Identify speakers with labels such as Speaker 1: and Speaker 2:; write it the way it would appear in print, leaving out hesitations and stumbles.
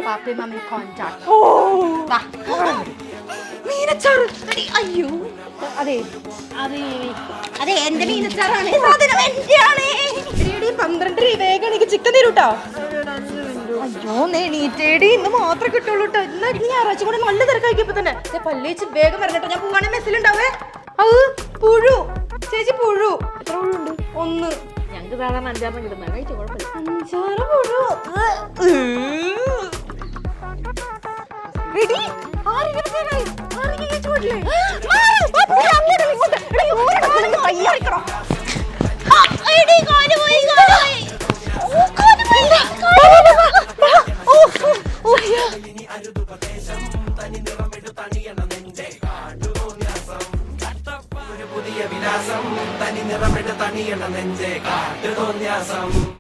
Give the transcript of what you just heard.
Speaker 1: Pappi mummy contact.
Speaker 2: മീനച്ചാറ്. അയ്യോ
Speaker 1: അതെ
Speaker 2: അതെ എന്റെ മീനച്ചാറാണ്. സാധനം എന്റെയാണ്.
Speaker 1: 12 വേഗം എനിക്ക് ചിക്കൻ തരൂട്ടോ. അയ്യോ നീറ്റേടി ഇന്ന് മാത്രമേ കിട്ടുള്ളൂ കേട്ടോ. ഇന്ന് ഞായറാഴ്ച കൂടെ നല്ല തിരക്കായിപ്പോ തന്നെ. പല്ലേച്ച് വേഗം വരണട്ടോ. ഞാൻ പോവാണെ മെസ്സിലുണ്ടാവേ. അത് പുഴു ചേച്ചി. പുഴു എത്ര പുഴുണ്ട്? 1.
Speaker 2: ഞങ്ങൾക്ക് സാധാരണ 5 കിട്ടുന്ന കഴിച്ചു കുഴപ്പമില്ല.
Speaker 1: 5 പുഴു. റെഡി?
Speaker 2: പോയി